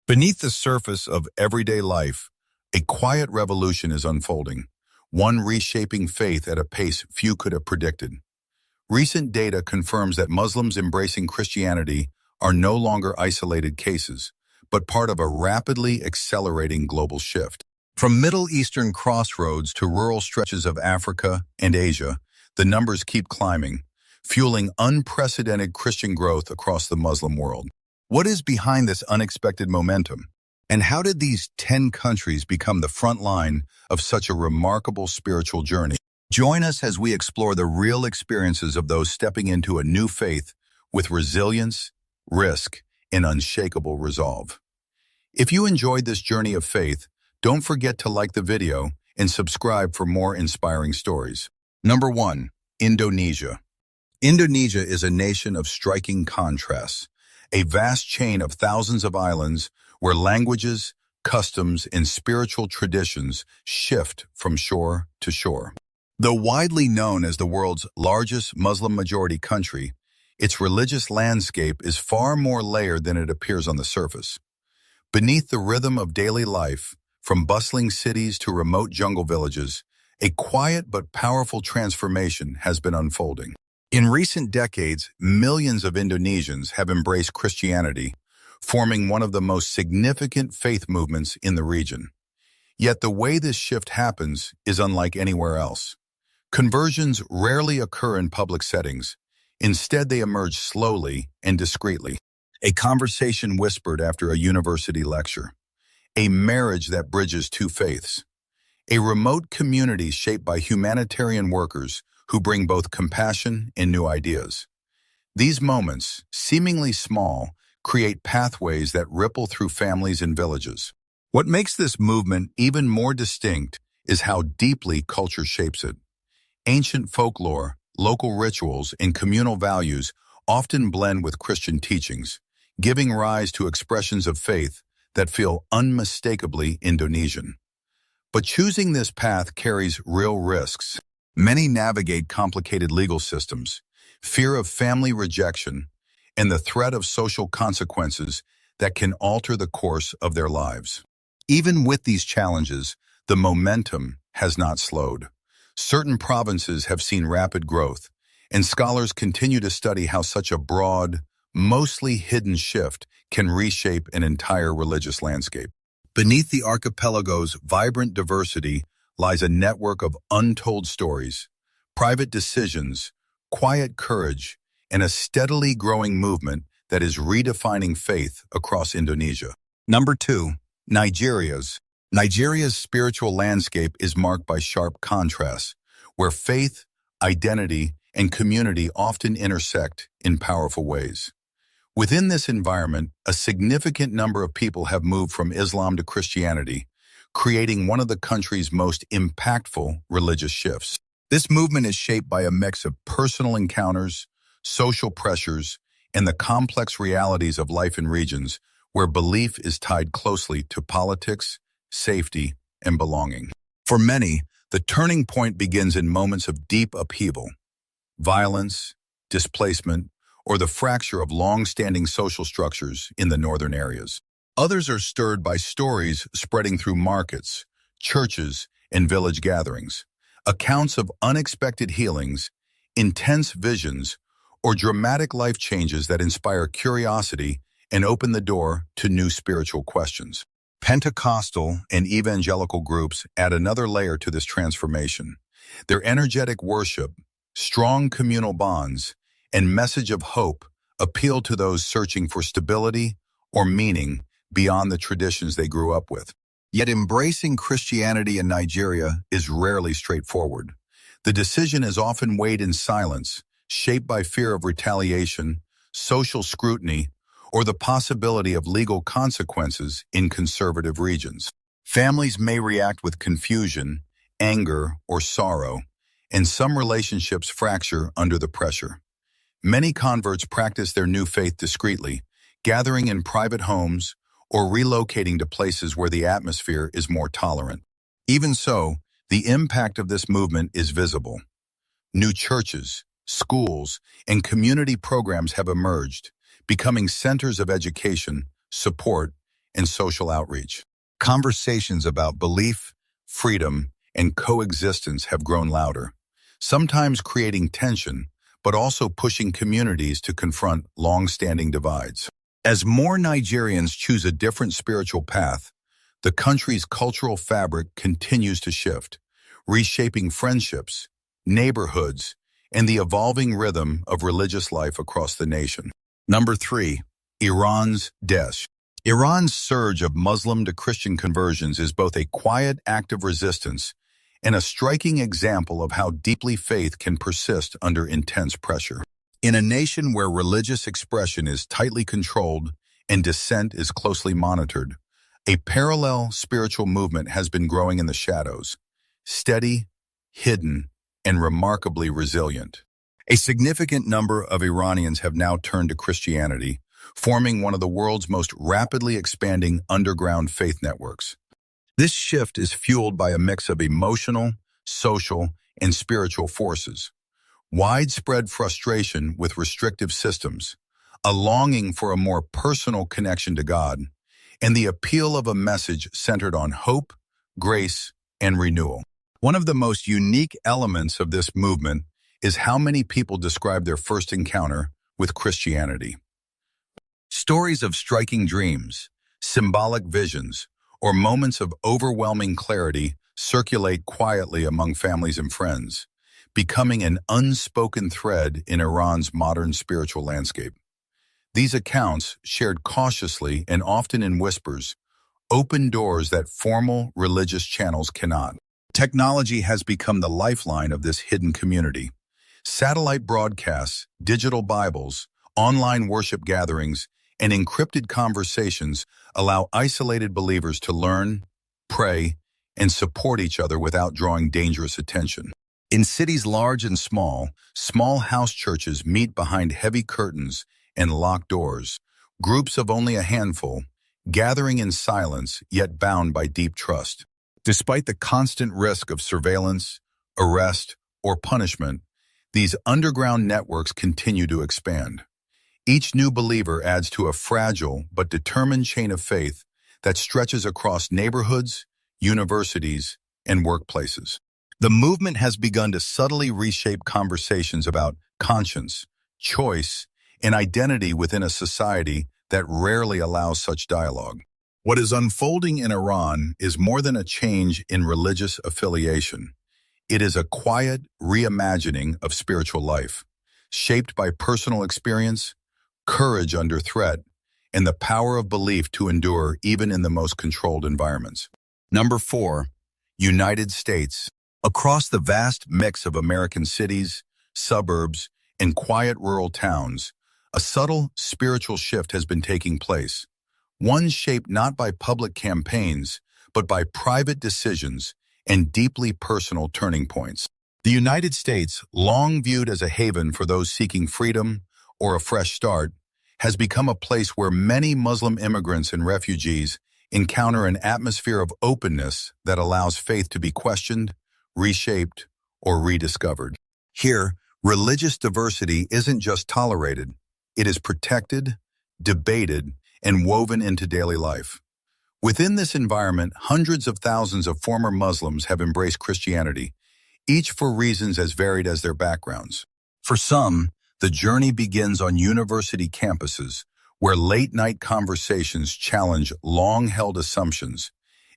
Beneath the surface of everyday life, a quiet revolution is unfolding, one reshaping faith at a pace few could have predicted. Recent data confirms that Muslims embracing Christianity are no longer isolated cases, but part of a rapidly accelerating global shift. From Middle Eastern crossroads to rural stretches of Africa and Asia, the numbers keep climbing, fueling unprecedented Christian growth across the Muslim world. What is behind this unexpected momentum? And how did these 10 countries become the front line of such a remarkable spiritual journey? Join us as we explore the real experiences of those stepping into a new faith with resilience, risk, and unshakable resolve. If you enjoyed this journey of faith, don't forget to like the video and subscribe for more inspiring stories. Number 1. Indonesia. Indonesia is a nation of striking contrasts, a vast chain of thousands of islands where languages, customs, and spiritual traditions shift from shore to shore. Though widely known as the world's largest Muslim-majority country, its religious landscape is far more layered than it appears on the surface. Beneath the rhythm of daily life, from bustling cities to remote jungle villages, a quiet but powerful transformation has been unfolding. In recent decades, millions of Indonesians have embraced Christianity, forming one of the most significant faith movements in the region. Yet the way this shift happens is unlike anywhere else. Conversions rarely occur in public settings. Instead, they emerge slowly and discreetly. A conversation whispered after a university lecture. A marriage that bridges two faiths. A remote community shaped by humanitarian workers who bring both compassion and new ideas. These moments, seemingly small, create pathways that ripple through families and villages. What makes this movement even more distinct is how deeply culture shapes it. Ancient folklore, local rituals, and communal values often blend with Christian teachings, giving rise to expressions of faith that feel unmistakably Indonesian. But choosing this path carries real risks. Many navigate complicated legal systems, fear of family rejection, and the threat of social consequences that can alter the course of their lives. Even with these challenges, the momentum has not slowed. Certain provinces have seen rapid growth, and scholars continue to study how such a broad, mostly hidden shift can reshape an entire religious landscape. Beneath the archipelago's vibrant diversity lies a network of untold stories, private decisions, quiet courage, and a steadily growing movement that is redefining faith across Indonesia. Number 2. Nigeria's spiritual landscape is marked by sharp contrasts, where faith, identity, and community often intersect in powerful ways. Within this environment, a significant number of people have moved from Islam to Christianity, creating one of the country's most impactful religious shifts. This movement is shaped by a mix of personal encounters, social pressures, and the complex realities of life in regions where belief is tied closely to politics, safety, and belonging. For many, the turning point begins in moments of deep upheaval, violence, displacement, or the fracture of long-standing social structures in the northern areas. Others are stirred by stories spreading through markets, churches, and village gatherings, accounts of unexpected healings, intense visions, or dramatic life changes that inspire curiosity and open the door to new spiritual questions. Pentecostal and evangelical groups add another layer to this transformation. Their energetic worship, strong communal bonds, and message of hope appeal to those searching for stability or meaning beyond the traditions they grew up with. Yet embracing Christianity in Nigeria is rarely straightforward. The decision is often weighed in silence, shaped by fear of retaliation, social scrutiny, or the possibility of legal consequences in conservative regions. Families may react with confusion, anger, or sorrow, and some relationships fracture under the pressure. Many converts practice their new faith discreetly, gathering in private homes or relocating to places where the atmosphere is more tolerant. Even so, the impact of this movement is visible. New churches, schools, and community programs have emerged, becoming centers of education, support, and social outreach. Conversations about belief, freedom, and coexistence have grown louder, sometimes creating tension, but also pushing communities to confront long-standing divides. As more Nigerians choose a different spiritual path, the country's cultural fabric continues to shift, reshaping friendships, neighborhoods, and the evolving rhythm of religious life across the nation. Number 3. Iran's Daesh. Iran's surge of Muslim to Christian conversions is both a quiet act of resistance and a striking example of how deeply faith can persist under intense pressure. In a nation where religious expression is tightly controlled and dissent is closely monitored, a parallel spiritual movement has been growing in the shadows, steady, hidden, and remarkably resilient. A significant number of Iranians have now turned to Christianity, forming one of the world's most rapidly expanding underground faith networks. This shift is fueled by a mix of emotional, social, and spiritual forces. Widespread frustration with restrictive systems, a longing for a more personal connection to God, and the appeal of a message centered on hope, grace, and renewal. One of the most unique elements of this movement is how many people describe their first encounter with Christianity. Stories of striking dreams, symbolic visions, or moments of overwhelming clarity circulate quietly among families and friends, becoming an unspoken thread in Iran's modern spiritual landscape. These accounts, shared cautiously and often in whispers, open doors that formal religious channels cannot. Technology has become the lifeline of this hidden community. Satellite broadcasts, digital Bibles, online worship gatherings, and encrypted conversations allow isolated believers to learn, pray, and support each other without drawing dangerous attention. In cities large and small house churches meet behind heavy curtains and locked doors, groups of only a handful, gathering in silence yet bound by deep trust. Despite the constant risk of surveillance, arrest, or punishment, these underground networks continue to expand. Each new believer adds to a fragile but determined chain of faith that stretches across neighborhoods, universities, and workplaces. The movement has begun to subtly reshape conversations about conscience, choice, and identity within a society that rarely allows such dialogue. What is unfolding in Iran is more than a change in religious affiliation. It is a quiet reimagining of spiritual life, shaped by personal experience, courage under threat, and the power of belief to endure even in the most controlled environments. Number 4. United States. Across the vast mix of American cities, suburbs, and quiet rural towns, a subtle spiritual shift has been taking place. One shaped not by public campaigns, but by private decisions and deeply personal turning points. The United States, long viewed as a haven for those seeking freedom or a fresh start, has become a place where many Muslim immigrants and refugees encounter an atmosphere of openness that allows faith to be questioned, reshaped, or rediscovered. Here, religious diversity isn't just tolerated, it is protected, debated, and woven into daily life. Within this environment, hundreds of thousands of former Muslims have embraced Christianity, each for reasons as varied as their backgrounds. For some, the journey begins on university campuses, where late-night conversations challenge long-held assumptions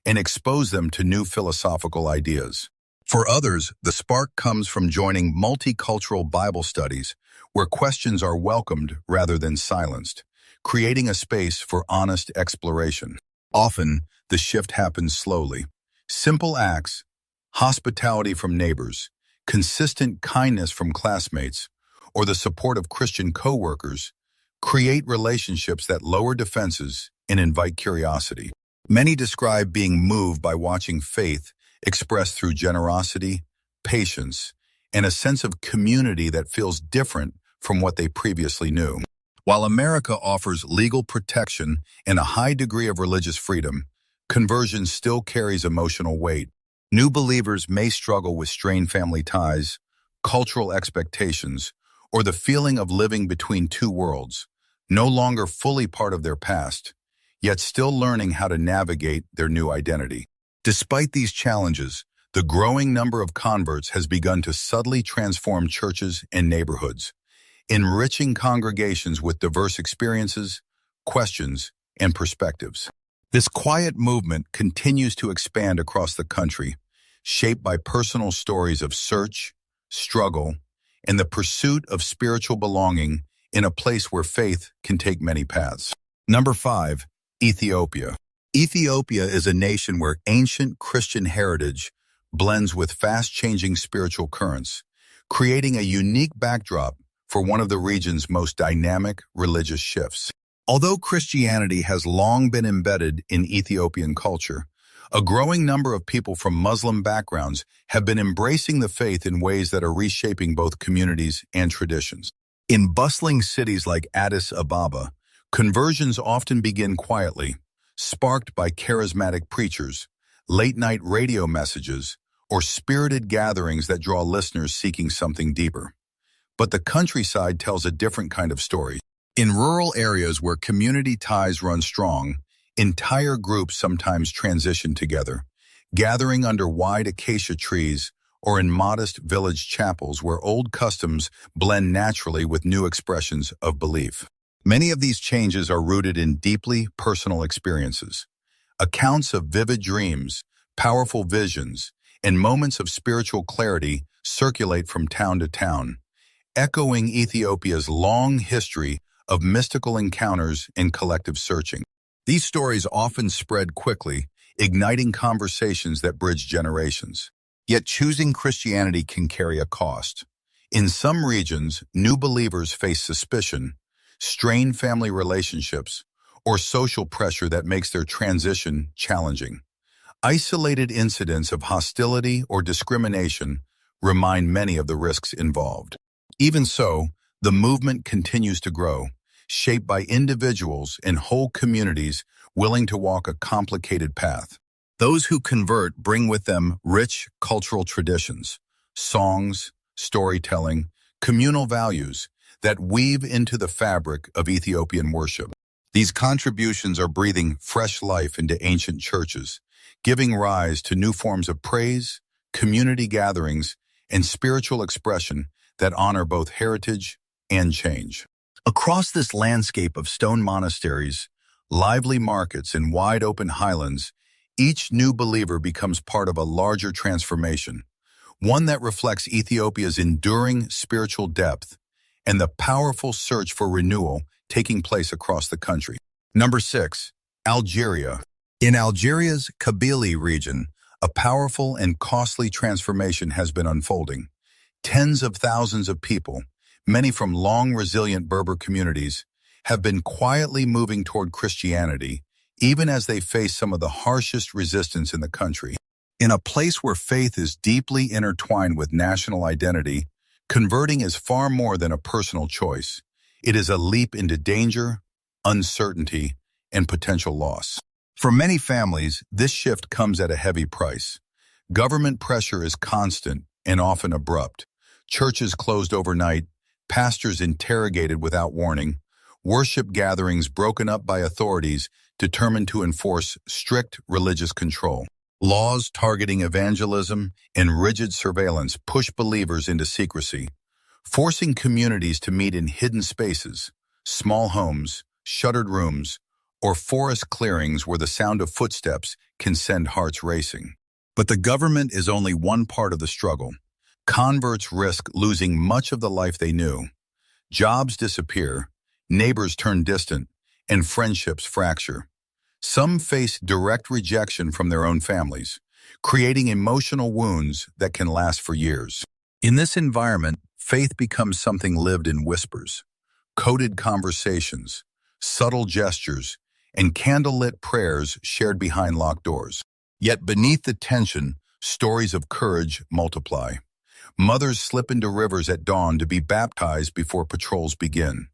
and expose them to new philosophical ideas. For others, the spark comes from joining multicultural Bible studies, where questions are welcomed rather than silenced, creating a space for honest exploration. Often, the shift happens slowly. Simple acts, hospitality from neighbors, consistent kindness from classmates, or the support of Christian co-workers create relationships that lower defenses and invite curiosity. Many describe being moved by watching faith expressed through generosity, patience, and a sense of community that feels different from what they previously knew. While America offers legal protection and a high degree of religious freedom, conversion still carries emotional weight. New believers may struggle with strained family ties, cultural expectations, or the feeling of living between two worlds, no longer fully part of their past. yet still learning how to navigate their new identity. Despite these challenges, the growing number of converts has begun to subtly transform churches and neighborhoods, enriching congregations with diverse experiences, questions, and perspectives. This quiet movement continues to expand across the country, shaped by personal stories of search, struggle, and the pursuit of spiritual belonging in a place where faith can take many paths. Number 5, Ethiopia. Ethiopia is a nation where ancient Christian heritage blends with fast-changing spiritual currents, creating a unique backdrop for one of the region's most dynamic religious shifts. Although Christianity has long been embedded in Ethiopian culture, a growing number of people from Muslim backgrounds have been embracing the faith in ways that are reshaping both communities and traditions. In bustling cities like Addis Ababa, conversions often begin quietly, sparked by charismatic preachers, late-night radio messages, or spirited gatherings that draw listeners seeking something deeper. But the countryside tells a different kind of story. In rural areas where community ties run strong, entire groups sometimes transition together, gathering under wide acacia trees or in modest village chapels where old customs blend naturally with new expressions of belief. Many of these changes are rooted in deeply personal experiences. Accounts of vivid dreams, powerful visions, and moments of spiritual clarity circulate from town to town, echoing Ethiopia's long history of mystical encounters and collective searching. These stories often spread quickly, igniting conversations that bridge generations. Yet choosing Christianity can carry a cost. In some regions, new believers face suspicion, strained family relationships, or social pressure that makes their transition challenging. Isolated incidents of hostility or discrimination remind many of the risks involved. Even so, the movement continues to grow, shaped by individuals and whole communities willing to walk a complicated path. Those who convert bring with them rich cultural traditions, songs, storytelling, communal values that weave into the fabric of Ethiopian worship. These contributions are breathing fresh life into ancient churches, giving rise to new forms of praise, community gatherings, and spiritual expression that honor both heritage and change. Across this landscape of stone monasteries, lively markets, and wide-open highlands, each new believer becomes part of a larger transformation, one that reflects Ethiopia's enduring spiritual depth and the powerful search for renewal taking place across the country. Number 6, Algeria. In Algeria's Kabylie region, a powerful and costly transformation has been unfolding. Tens of thousands of people, many from long resilient Berber communities, have been quietly moving toward Christianity, even as they face some of the harshest resistance in the country. In a place where faith is deeply intertwined with national identity, converting is far more than a personal choice. It is a leap into danger, uncertainty, and potential loss. For many families, this shift comes at a heavy price. Government pressure is constant and often abrupt. Churches closed overnight, pastors interrogated without warning, worship gatherings broken up by authorities determined to enforce strict religious control. Laws targeting evangelism and rigid surveillance push believers into secrecy, forcing communities to meet in hidden spaces, small homes, shuttered rooms, or forest clearings where the sound of footsteps can send hearts racing. But the government is only one part of the struggle. Converts risk losing much of the life they knew. Jobs disappear, neighbors turn distant, and friendships fracture. Some face direct rejection from their own families, creating emotional wounds that can last for years. In this environment, faith becomes something lived in whispers, coded conversations, subtle gestures, and candlelit prayers shared behind locked doors. Yet beneath the tension, stories of courage multiply. Mothers slip into rivers at dawn to be baptized before patrols begin.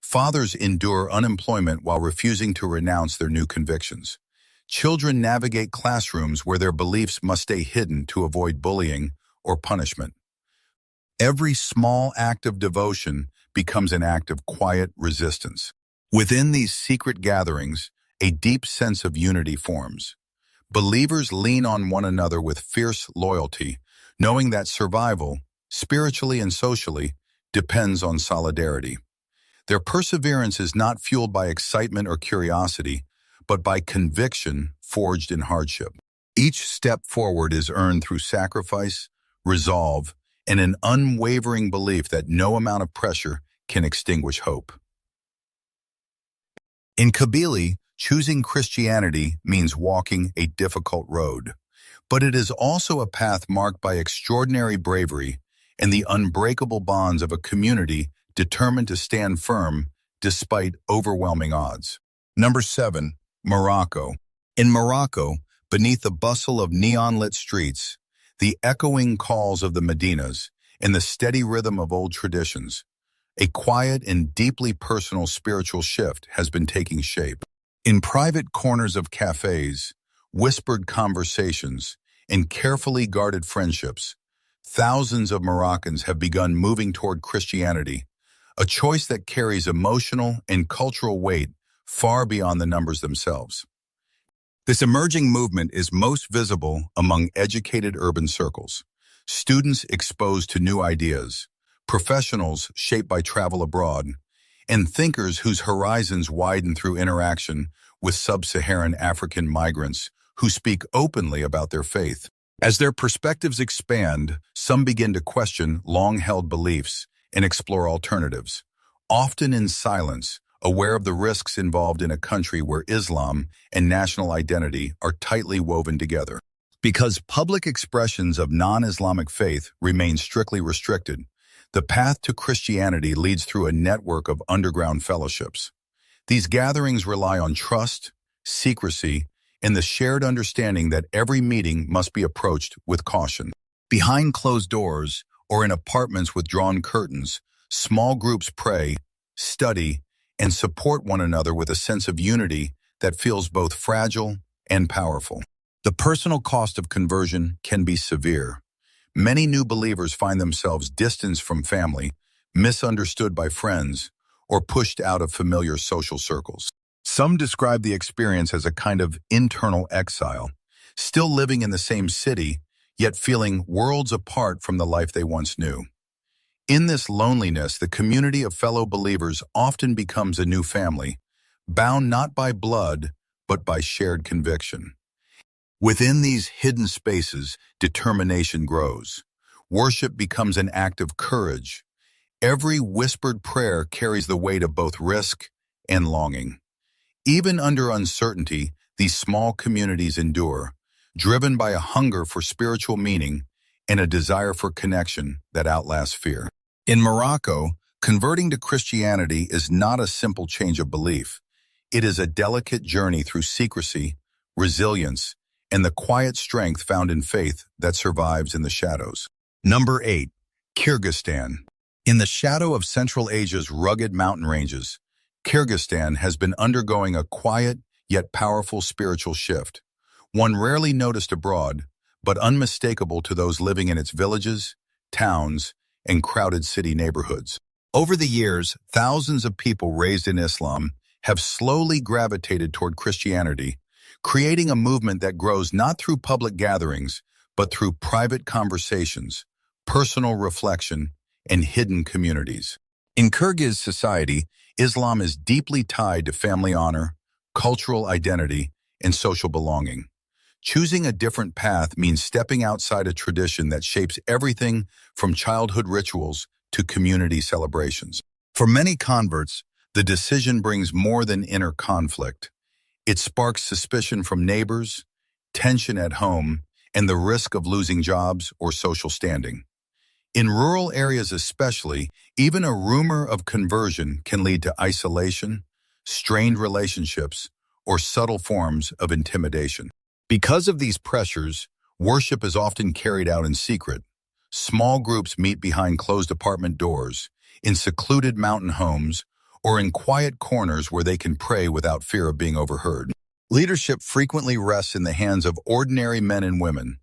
Fathers endure unemployment while refusing to renounce their new convictions. Children navigate classrooms where their beliefs must stay hidden to avoid bullying or punishment. Every small act of devotion becomes an act of quiet resistance. Within these secret gatherings, a deep sense of unity forms. Believers lean on one another with fierce loyalty, knowing that survival, spiritually and socially, depends on solidarity. Their perseverance is not fueled by excitement or curiosity, but by conviction forged in hardship. Each step forward is earned through sacrifice, resolve, and an unwavering belief that no amount of pressure can extinguish hope. In Kabyle, choosing Christianity means walking a difficult road, but it is also a path marked by extraordinary bravery and the unbreakable bonds of a community determined to stand firm despite overwhelming odds. Number 7. Morocco. In Morocco, beneath the bustle of neon-lit streets, the echoing calls of the Medinas, and the steady rhythm of old traditions, a quiet and deeply personal spiritual shift has been taking shape. In private corners of cafes, whispered conversations, and carefully guarded friendships, thousands of Moroccans have begun moving toward Christianity, a choice that carries emotional and cultural weight far beyond the numbers themselves. This emerging movement is most visible among educated urban circles, students exposed to new ideas, professionals shaped by travel abroad, and thinkers whose horizons widen through interaction with sub-Saharan African migrants who speak openly about their faith. As their perspectives expand, some begin to question long-held beliefs and explore alternatives, often in silence, aware of the risks involved in a country where Islam and national identity are tightly woven together. Because public expressions of non-Islamic faith remain strictly restricted, the path to Christianity leads through a network of underground fellowships. These gatherings rely on trust, secrecy, and the shared understanding that every meeting must be approached with caution. Behind closed doors, or in apartments with drawn curtains, small groups pray, study, and support one another with a sense of unity that feels both fragile and powerful. The personal cost of conversion can be severe. Many new believers find themselves distanced from family, misunderstood by friends, or pushed out of familiar social circles. Some describe the experience as a kind of internal exile, still living in the same city, yet feeling worlds apart from the life they once knew. In this loneliness, the community of fellow believers often becomes a new family, bound not by blood, but by shared conviction. Within these hidden spaces, determination grows. Worship becomes an act of courage. Every whispered prayer carries the weight of both risk and longing. Even under uncertainty, these small communities endure, driven by a hunger for spiritual meaning and a desire for connection that outlasts fear. In Morocco, converting to Christianity is not a simple change of belief. It is a delicate journey through secrecy, resilience, and the quiet strength found in faith that survives in the shadows. Number 8. Kyrgyzstan. In the shadow of Central Asia's rugged mountain ranges, Kyrgyzstan has been undergoing a quiet yet powerful spiritual shift, one rarely noticed abroad, but unmistakable to those living in its villages, towns, and crowded city neighborhoods. Over the years, thousands of people raised in Islam have slowly gravitated toward Christianity, creating a movement that grows not through public gatherings, but through private conversations, personal reflection, and hidden communities. In Kyrgyz society, Islam is deeply tied to family honor, cultural identity, and social belonging. Choosing a different path means stepping outside a tradition that shapes everything from childhood rituals to community celebrations. For many converts, the decision brings more than inner conflict. It sparks suspicion from neighbors, tension at home, and the risk of losing jobs or social standing. In rural areas especially, even a rumor of conversion can lead to isolation, strained relationships, or subtle forms of intimidation. Because of these pressures, worship is often carried out in secret. Small groups meet behind closed apartment doors, in secluded mountain homes, or in quiet corners where they can pray without fear of being overheard. Leadership frequently rests in the hands of ordinary men and women,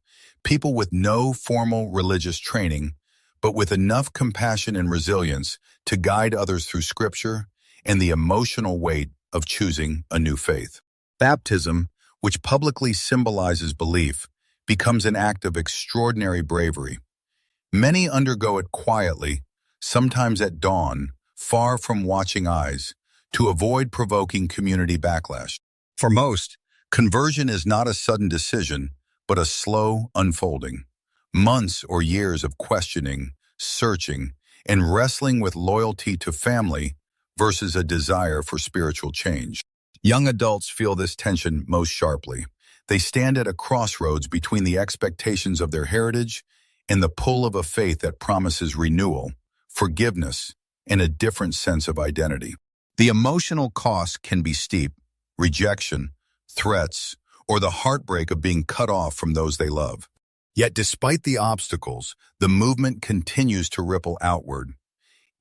people with no formal religious training, but with enough compassion and resilience to guide others through Scripture and the emotional weight of choosing a new faith. Baptism, which publicly symbolizes belief, becomes an act of extraordinary bravery. Many undergo it quietly, sometimes at dawn, far from watching eyes, to avoid provoking community backlash. For most, conversion is not a sudden decision, but a slow unfolding. Months or years of questioning, searching, and wrestling with loyalty to family versus a desire for spiritual change. Young adults feel this tension most sharply. They stand at a crossroads between the expectations of their heritage and the pull of a faith that promises renewal, forgiveness, and a different sense of identity. The emotional cost can be steep: rejection, threats, or the heartbreak of being cut off from those they love. Yet despite the obstacles, the movement continues to ripple outward.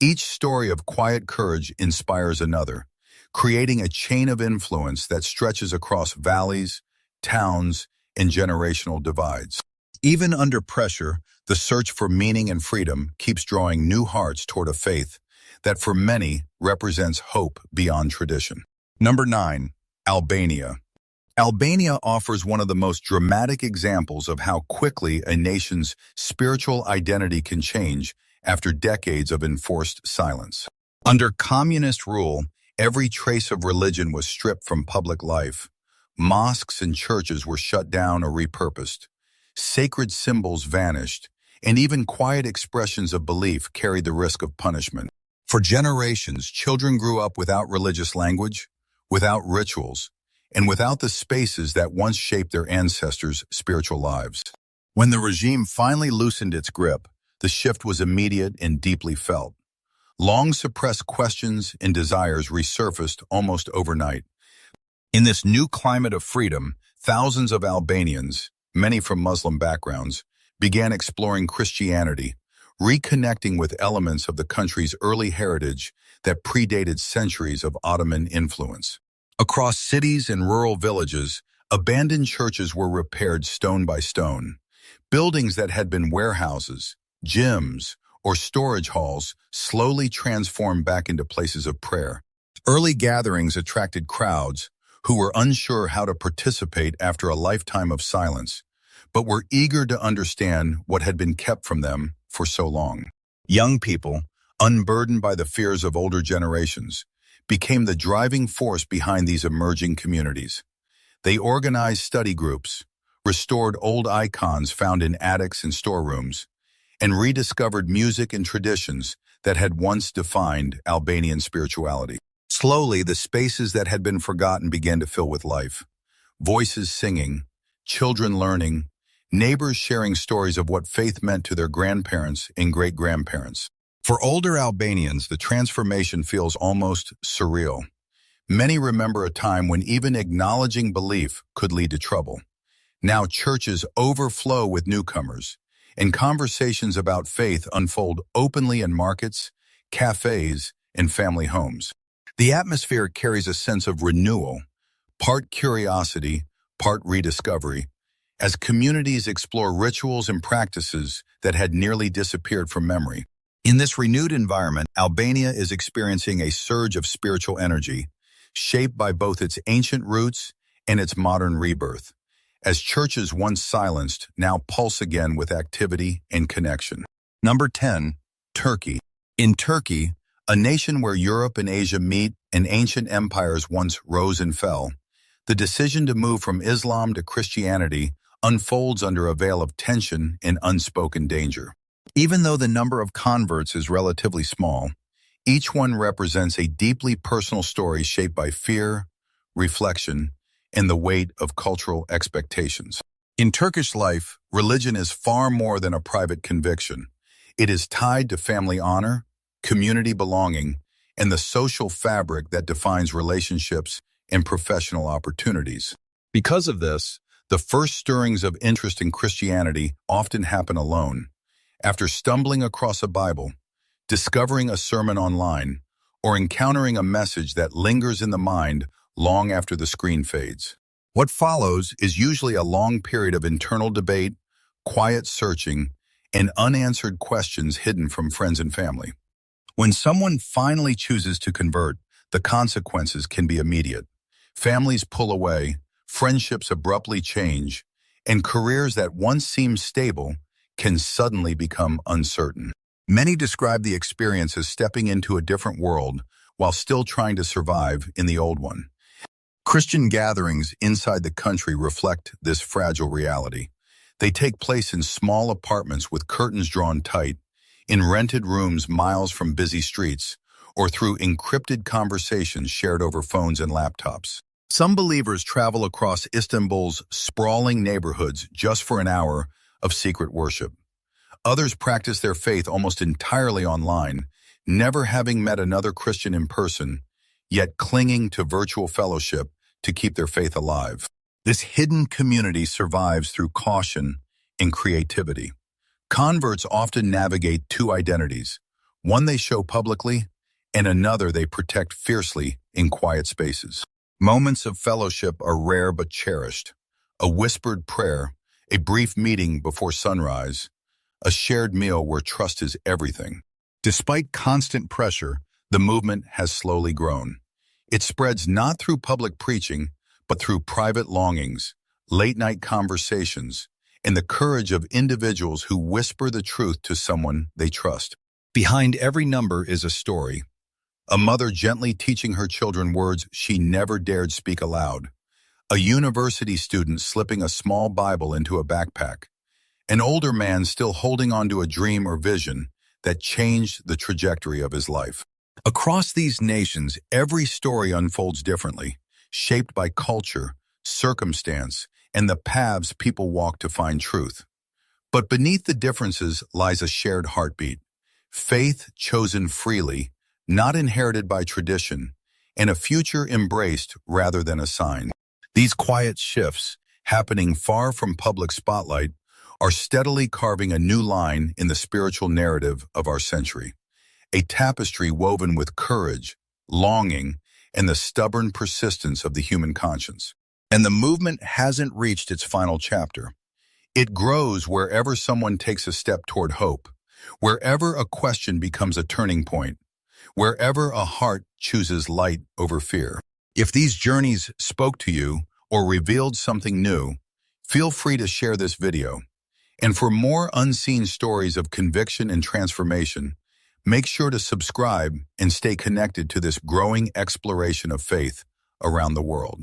Each story of quiet courage inspires another, creating a chain of influence that stretches across valleys, towns, and generational divides. Even under pressure, the search for meaning and freedom keeps drawing new hearts toward a faith that for many represents hope beyond tradition. Number 9. Albania. Albania offers one of the most dramatic examples of how quickly a nation's spiritual identity can change after decades of enforced silence. Under communist rule, every trace of religion was stripped from public life. Mosques and churches were shut down or repurposed. Sacred symbols vanished, and even quiet expressions of belief carried the risk of punishment. For generations, children grew up without religious language, without rituals, and without the spaces that once shaped their ancestors' spiritual lives. When the regime finally loosened its grip, the shift was immediate and deeply felt. Long suppressed questions and desires resurfaced almost overnight. In this new climate of freedom, thousands of Albanians, many from Muslim backgrounds, began exploring Christianity, reconnecting with elements of the country's early heritage that predated centuries of Ottoman influence. Across cities and rural villages, abandoned churches were repaired stone by stone. Buildings that had been warehouses, gyms, or storage halls slowly transformed back into places of prayer. Early gatherings attracted crowds who were unsure how to participate after a lifetime of silence, but were eager to understand what had been kept from them for so long. Young people, unburdened by the fears of older generations, became the driving force behind these emerging communities. They organized study groups, restored old icons found in attics and storerooms, and rediscovered music and traditions that had once defined Albanian spirituality. Slowly, the spaces that had been forgotten began to fill with life. Voices singing, children learning, neighbors sharing stories of what faith meant to their grandparents and great-grandparents. For older Albanians, the transformation feels almost surreal. Many remember a time when even acknowledging belief could lead to trouble. Now churches overflow with newcomers, and conversations about faith unfold openly in markets, cafes, and family homes. The atmosphere carries a sense of renewal, part curiosity, part rediscovery, as communities explore rituals and practices that had nearly disappeared from memory. In this renewed environment, Albania is experiencing a surge of spiritual energy, shaped by both its ancient roots and its modern rebirth, as churches once silenced now pulse again with activity and connection. Number 10. Turkey. In Turkey, a nation where Europe and Asia meet and ancient empires once rose and fell, the decision to move from Islam to Christianity unfolds under a veil of tension and unspoken danger. Even though the number of converts is relatively small, each one represents a deeply personal story shaped by fear, reflection, and the weight of cultural expectations. In Turkish life, religion is far more than a private conviction. It is tied to family honor, community belonging, and the social fabric that defines relationships and professional opportunities. Because of this, the first stirrings of interest in Christianity often happen alone, after stumbling across a Bible, discovering a sermon online, or encountering a message that lingers in the mind long after the screen fades. What follows is usually a long period of internal debate, quiet searching, and unanswered questions hidden from friends and family. When someone finally chooses to convert, the consequences can be immediate. Families pull away, friendships abruptly change, and careers that once seemed stable can suddenly become uncertain. Many describe the experience as stepping into a different world while still trying to survive in the old one. Christian gatherings inside the country reflect this fragile reality. They take place in small apartments with curtains drawn tight, in rented rooms miles from busy streets, or through encrypted conversations shared over phones and laptops. Some believers travel across Istanbul's sprawling neighborhoods just for an hour of secret worship. Others practice their faith almost entirely online, never having met another Christian in person, yet clinging to virtual fellowship to keep their faith alive. This hidden community survives through caution and creativity. Converts often navigate two identities, one they show publicly and another they protect fiercely in quiet spaces. Moments of fellowship are rare but cherished. A whispered prayer, a brief meeting before sunrise, a shared meal where trust is everything. Despite constant pressure, the movement has slowly grown. It spreads not through public preaching, but through private longings, late-night conversations, and the courage of individuals who whisper the truth to someone they trust. Behind every number is a story. A mother gently teaching her children words she never dared speak aloud. A university student slipping a small Bible into a backpack. An older man still holding on to a dream or vision that changed the trajectory of his life. Across these nations, every story unfolds differently, shaped by culture, circumstance, and the paths people walk to find truth. But beneath the differences lies a shared heartbeat, faith chosen freely, not inherited by tradition, and a future embraced rather than assigned. These quiet shifts, happening far from public spotlight, are steadily carving a new line in the spiritual narrative of our century, a tapestry woven with courage, longing, and the stubborn persistence of the human conscience. And the movement hasn't reached its final chapter. It grows wherever someone takes a step toward hope, wherever a question becomes a turning point, wherever a heart chooses light over fear. If these journeys spoke to you or revealed something new, feel free to share this video. And for more unseen stories of conviction and transformation, make sure to subscribe and stay connected to this growing exploration of faith around the world.